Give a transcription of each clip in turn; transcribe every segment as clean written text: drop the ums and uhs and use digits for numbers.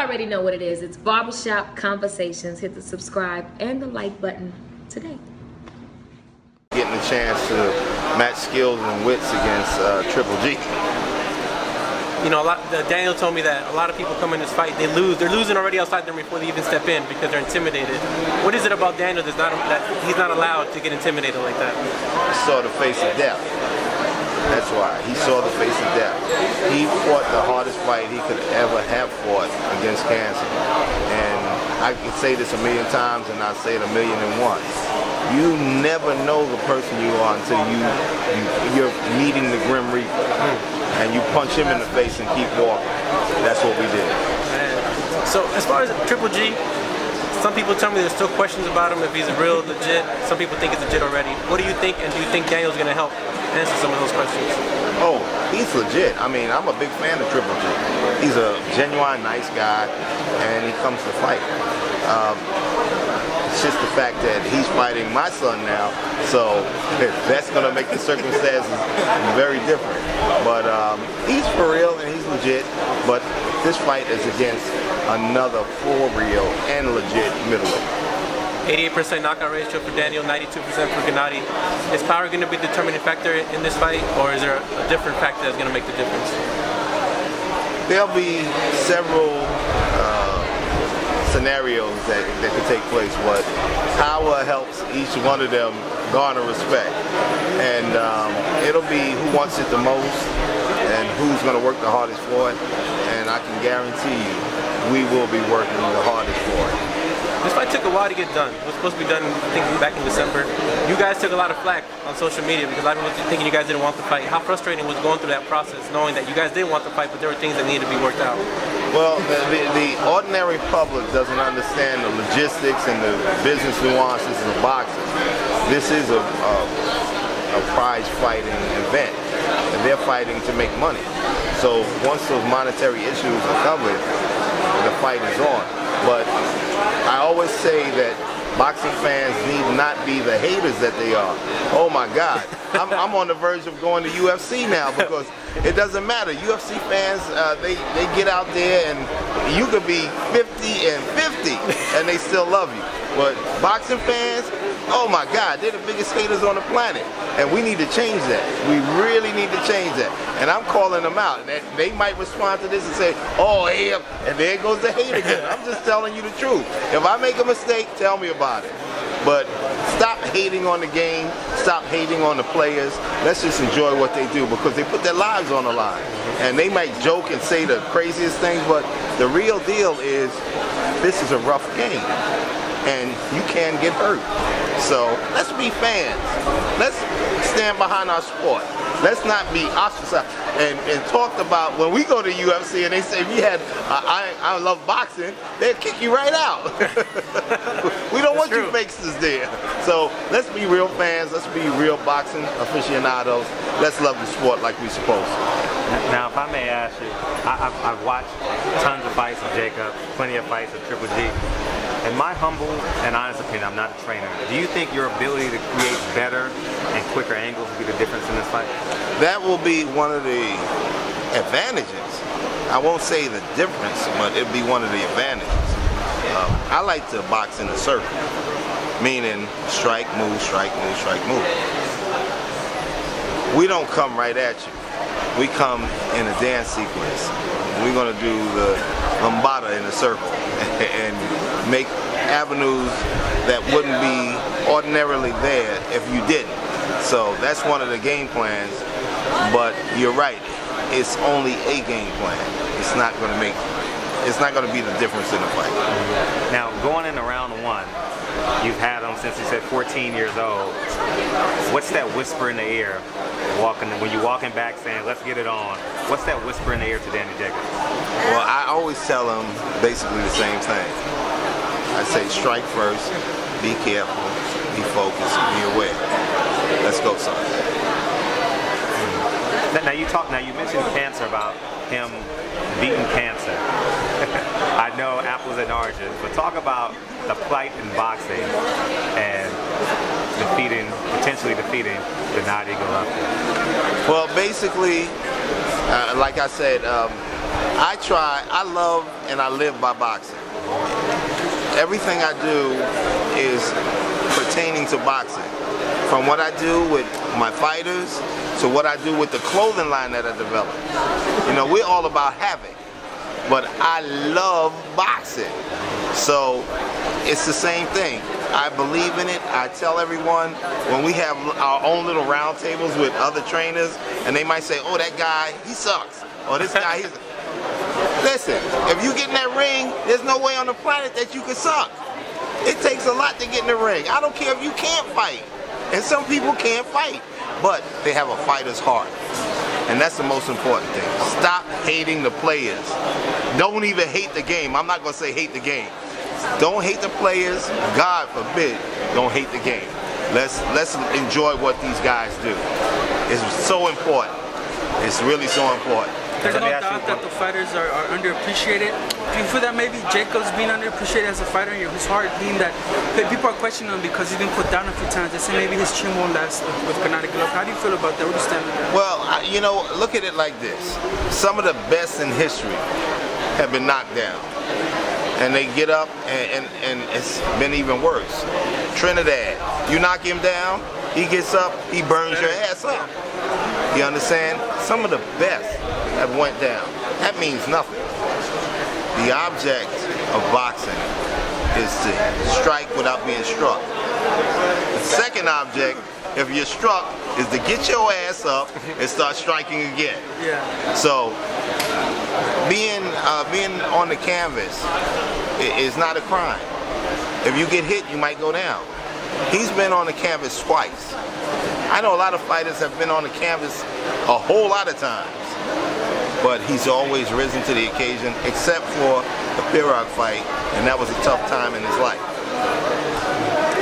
Already know what it is. It's Barbershop Conversations. Hit the subscribe and the like button today. Getting a chance to match skills and wits against Triple G. You know, Daniel told me that a lot of people come in this fight, they lose. They're losing already outside them before they even step in because they're intimidated. What is it about Daniel that he's not allowed to get intimidated like that? He saw the face of death. That's why. He saw the face of death. He fought the hardest fight he could ever have fought against cancer. And I can say this a million times and I say it 1,000,001. You never know the person you are until you're meeting the Grim Reaper. And you punch him in the face and keep walking. That's what we did. So as far as Triple G, some people tell me there's still questions about him if he's real legit. Some people think he's legit already. What do you think, and do you think Daniel's going to help answer some of those questions? Oh, he's legit. I mean, I'm a big fan of Triple G. He's a genuine, nice guy, and he comes to fight. It's just the fact that he's fighting my son now, so that's going to make the circumstances very different. But he's for real and he's legit, but this fight is against another for real and legit middleweight. 88% knockout ratio for Daniel, 92% for Gennady. Is power going to be the determining factor in this fight, or is there a different factor that's going to make the difference? There'll be several scenarios that could take place, but power helps each one of them garner respect. And it'll be who wants it the most and who's going to work the hardest for it. And I can guarantee you, we will be working the hardest for it. This fight took a while to get done. It was supposed to be done, I think, back in December. You guys took a lot of flack on social media because a lot of people were thinking you guys didn't want the fight. How frustrating was going through that process, knowing that you guys didn't want the fight, but there were things that needed to be worked out? Well, the ordinary public doesn't understand the logistics and the business nuances of boxing. This is a prize fighting event, and they're fighting to make money. So once those monetary issues are covered, the fight is on. But I always say that boxing fans need not be the haters that they are. Oh my God, I'm on the verge of going to UFC now because it doesn't matter. UFC fans, they get out there and you could be 50 and 50 and they still love you. But boxing fans, oh my God, they're the biggest haters on the planet. And we need to change that. We really need to change that. And I'm calling them out. They might respond to this and say, oh, hey, and there goes the hate again. I'm just telling you the truth. If I make a mistake, tell me about it. But stop hating on the game. Stop hating on the players. Let's just enjoy what they do because they put their lives on the line. And they might joke and say the craziest things, but the real deal is this is a rough game. And you can get hurt. So let's be fans. Let's stand behind our sport. Let's not be ostracized and talked about when we go to UFC and they say we had I love boxing, they'll kick you right out. We don't want you fakesters there. So let's be real fans. Let's be real boxing aficionados. Let's love the sport like we're supposed to. Now, if I may ask you, I've watched tons of fights of Jacob, plenty of fights of Triple G. In my humble and honest opinion, I'm not a trainer. Do you think your ability to create better and quicker angles will be the difference in this fight? That will be one of the advantages. I won't say the difference, but it'll be one of the advantages. I like to box in a circle, meaning strike, move, strike, move, strike, move. We don't come right at you. We come in a dance sequence. We're going to do the lambada in a circle and make avenues that wouldn't be ordinarily there if you didn't. So that's one of the game plans, but you're right, it's only a game plan. It's not going to be the difference in the fight. Now, going into round one, you've had him since you said 14 years old. What's that whisper in the ear when you're walking back saying, let's get it on? What's that whisper in the ear to Danny Jacobs? Well, I always tell him basically the same thing. I say strike first, be careful, be focused, be aware. Let's go, son. Now you mentioned cancer, about him beating cancer. I know apples and oranges, but talk about the plight in boxing and potentially defeating Gennady Golovkin. Well, basically, like I said, I love and I live by boxing. Everything I do is pertaining to boxing. From what I do with my fighters to what I do with the clothing line that I develop. You know, we're all about havoc, but I love boxing. So it's the same thing. I believe in it. I tell everyone when we have our own little round tables with other trainers, and they might say, oh, that guy, he sucks. Or this guy, he's... Listen, if you get in that ring, there's no way on the planet that you can suck. It takes a lot to get in the ring. I don't care if you can't fight. And some people can't fight, but they have a fighter's heart. And that's the most important thing. Stop hating the players. Don't even hate the game. I'm not going to say hate the game. Don't hate the players. God forbid, don't hate the game. Let's enjoy what these guys do. It's so important. It's really so important. There's no doubt that the fighters are underappreciated. Do you feel that maybe Jacob's being underappreciated as a fighter, and his heart being that people are questioning him because he's been put down a few times? They say maybe his chin won't last with Connecticut. How do you feel about that? Where do you stand with that? Well, you know, look at it like this. Some of the best in history have been knocked down. And they get up, and it's been even worse. Trinidad, you knock him down, he gets up, he burns your ass up. You understand? Some of the best have went down. That means nothing. The object of boxing is to strike without being struck. The second object, if you're struck, is to get your ass up and start striking again. Yeah. So being on the canvas is not a crime. If you get hit, you might go down. He's been on the canvas twice. I know a lot of fighters have been on the canvas a whole lot of times, but he's always risen to the occasion, except for the Pirog fight, and that was a tough time in his life.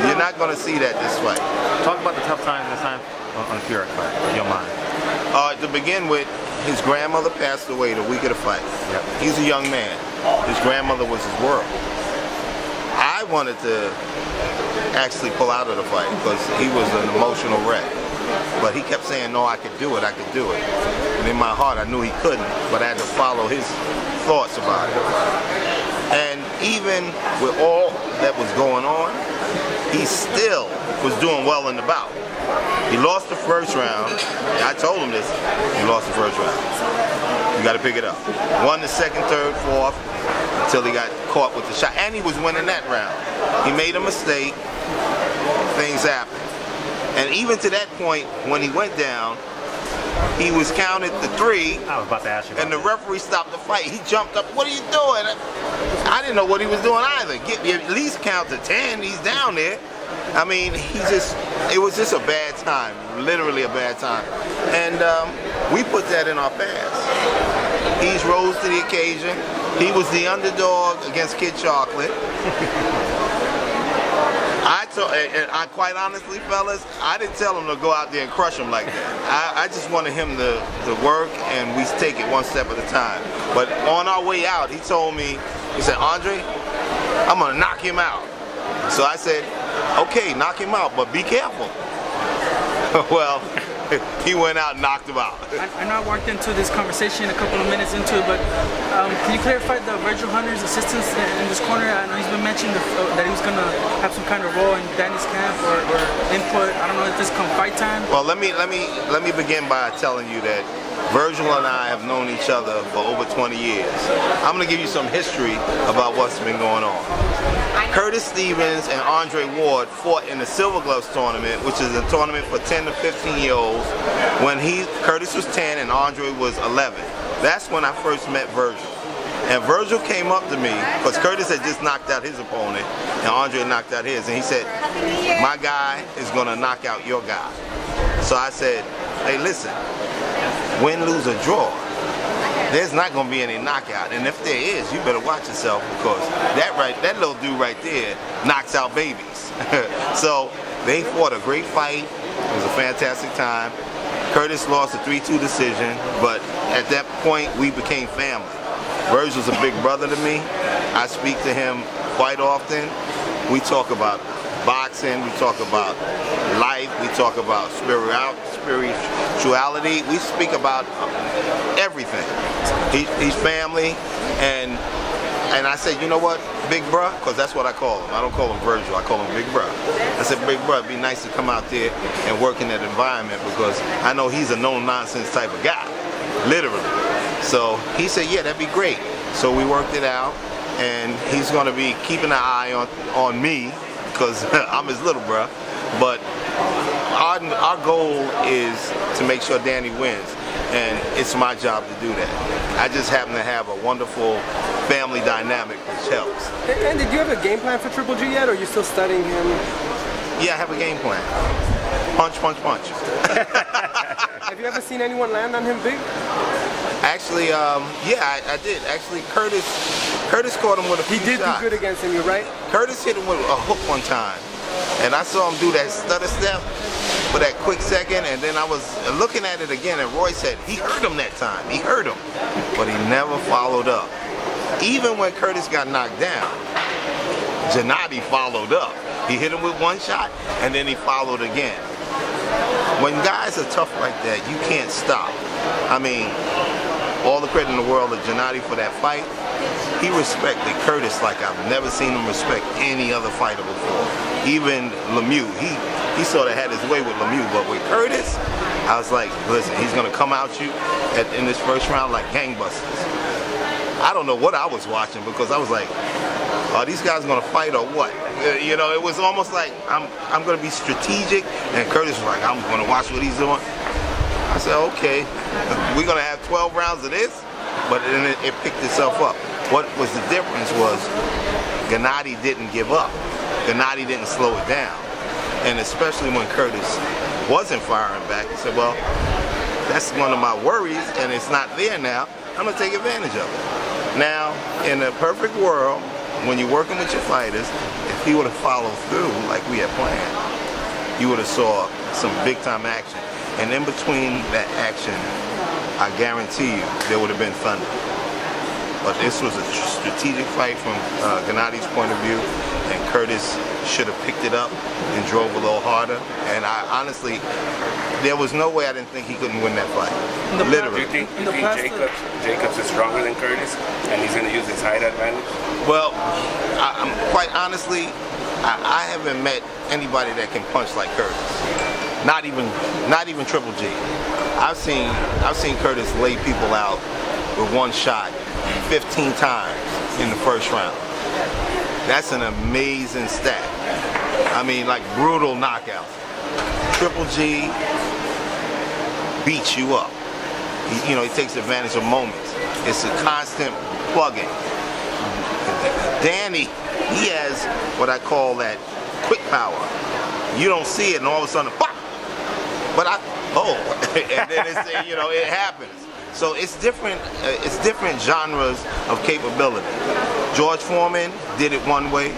You're not going to see that this fight. Talk about the tough time this time on the Pirog fight, in your mind. To begin with, his grandmother passed away the week of the fight. Yep. He's a young man. His grandmother was his world. I wanted to actually pull out of the fight because he was an emotional wreck. But he kept saying, no, I could do it, I could do it. And in my heart, I knew he couldn't, but I had to follow his thoughts about it. And even with all that was going on, he still was doing well in the bout. He lost the first round. I told him this. He lost the first round. You got to pick it up. Won the second, third, fourth, until he got caught with the shot. And he was winning that round. He made a mistake. Things happened. And even to that point, when he went down, he was counted to 3. I was about to ask you. And the referee stopped the fight. He jumped up. What are you doing? I didn't know what he was doing either. At least count to 10. He's down there. I mean, it was just a bad time, literally a bad time. And we put that in our past. He's rose to the occasion. He was the underdog against Kid Chocolate. I quite honestly, fellas, I didn't tell him to go out there and crush him like that. I just wanted him to work, and we take it one step at a time. But on our way out, he told me, he said, Andre, I'm going to knock him out. So I said, okay, knock him out, but be careful. Well, he went out and knocked him out. I know I walked into this conversation a couple of minutes into it, but can you clarify the Virgil Hunter's assistance in this corner? I know he's been mentioning that he was going to have some kind of role in Danny's camp or input. I don't know if this come fight time. Well, let me begin by telling you that Virgil and I have known each other for over 20 years. I'm going to give you some history about what's been going on. Curtis Stevens and Andre Ward fought in the Silver Gloves tournament, which is a tournament for 10 to 15-year-olds, when Curtis was 10 and Andre was 11. That's when I first met Virgil. And Virgil came up to me, because Curtis had just knocked out his opponent, and Andre knocked out his, and he said, my guy is going to knock out your guy. So I said, hey, listen, win, lose, or draw, there's not going to be any knockout. And if there is, you better watch yourself, because that little dude right there knocks out babies. So they fought a great fight. It was a fantastic time. Curtis lost a 3-2 decision, but at that point, we became family. Virgil's a big brother to me. I speak to him quite often. We talk about boxing, we talk about life, we talk about spirituality, we speak about everything. everything. He's family, and I said, you know what, big bruh, because that's what I call him. I don't call him Virgil, I call him big bruh. I said, big bruh, it'd be nice to come out there and work in that environment because I know he's a no-nonsense type of guy, literally. So he said, yeah, that'd be great. So we worked it out, and he's going to be keeping an eye on me because I'm his little bruh. But our goal is to make sure Danny wins, and it's my job to do that. I just happen to have a wonderful family dynamic which helps. And did you have a game plan for Triple G yet, or are you still studying him? Yeah, I have a game plan. Punch, punch, punch. Have you ever seen anyone land on him big? Actually, yeah, I did. Actually, Curtis caught him with a few shots. He did do good against him, you're right? Curtis hit him with a hook one time, and I saw him do that stutter step for that quick second, and then I was looking at it again, and Roy said, he hurt him that time. He hurt him, but he never followed up. Even when Curtis got knocked down, Gennady followed up. He hit him with one shot, and then he followed again. When guys are tough like that, you can't stop. I mean, all the credit in the world to Gennady for that fight. He respected Curtis like I've never seen him respect any other fighter before. Even Lemieux, he sort of had his way with Lemieux, but with Curtis, I was like, listen, he's gonna come out you in this first round like gangbusters. I don't know what I was watching because I was like, are these guys gonna fight or what? You know, it was almost like I'm gonna be strategic, and Curtis was like, I'm gonna watch what he's doing. I said, okay, we're gonna have 12 rounds of this, but then it picked itself up. What was the difference was Gennady didn't give up. Gennady didn't slow it down. And especially when Curtis wasn't firing back, he said, well, that's one of my worries, and it's not there now. I'm gonna take advantage of it. Now, in a perfect world, when you're working with your fighters, if he would have followed through like we had planned, you would have saw some big time action. And in between that action, I guarantee you, there would have been thunder. But this was a strategic fight from Gennady's point of view, and Curtis should have picked it up and drove a little harder. And I honestly, there was no way I didn't think he couldn't win that fight. Literally. Do you think Jacobs is stronger than Curtis, and he's going to use his height advantage? Well, I'm quite honestly, I haven't met anybody that can punch like Curtis. Not even Triple G. I've seen Curtis lay people out with one shot 15 times in the first round. That's an amazing stat. I mean, like brutal knockouts. Triple G beats you up. He takes advantage of moments. It's a constant plugging. Danny, he has what I call that quick power. You don't see it, and all of a sudden, pop! But and then it happens. So it's different genres of capability. George Foreman did it one way.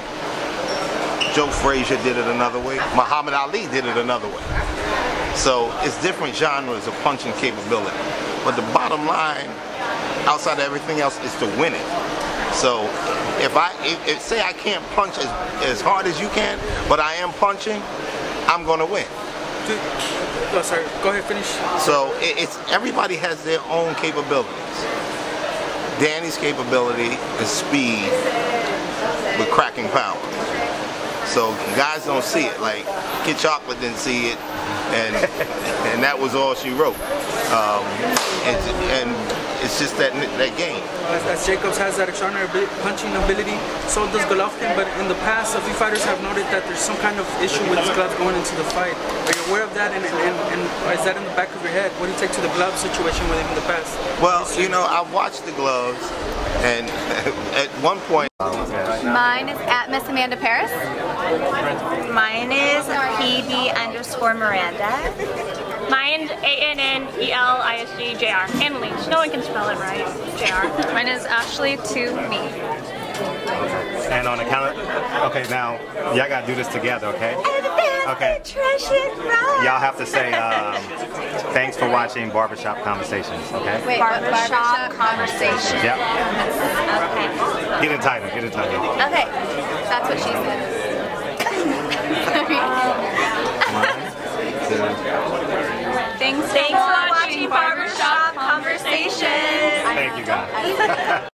Joe Frazier did it another way. Muhammad Ali did it another way. So it's different genres of punching capability. But the bottom line, outside of everything else, is to win it. So if say I can't punch as hard as you can, but I am punching, I'm gonna win. Oh, sorry. Go ahead, finish. So everybody has their own capabilities. Danny's capability is speed with cracking power. So guys don't see it. Like Kid Chocolate didn't see it, and that was all she wrote. And it's just that game. As Jacobs has that extraordinary punching ability, so does Golovkin. But in the past, a few fighters have noted that there's some kind of issue with his gloves going into the fight. Are you aware of that? And is that in the back of your head? What do you take to the glove situation with him in the past? Well, I've watched the gloves, and at one point. Mine is at Miss Amanda Paris. Mine is PB_Miranda. Mine's ANNELISG JR. Annalise. No one can spell it right. JR. Mine is Ashley to me. And on the count of, okay, now y'all gotta do this together, okay? Okay. Y'all have to say thanks for watching Barbershop Conversations, okay? Wait, Barbershop Conversations. Yep. Okay. Get it tighter, get it tighter. Okay, that's what she said. One, two. Thanks for watching. watching Barbershop Conversations. Thank you guys.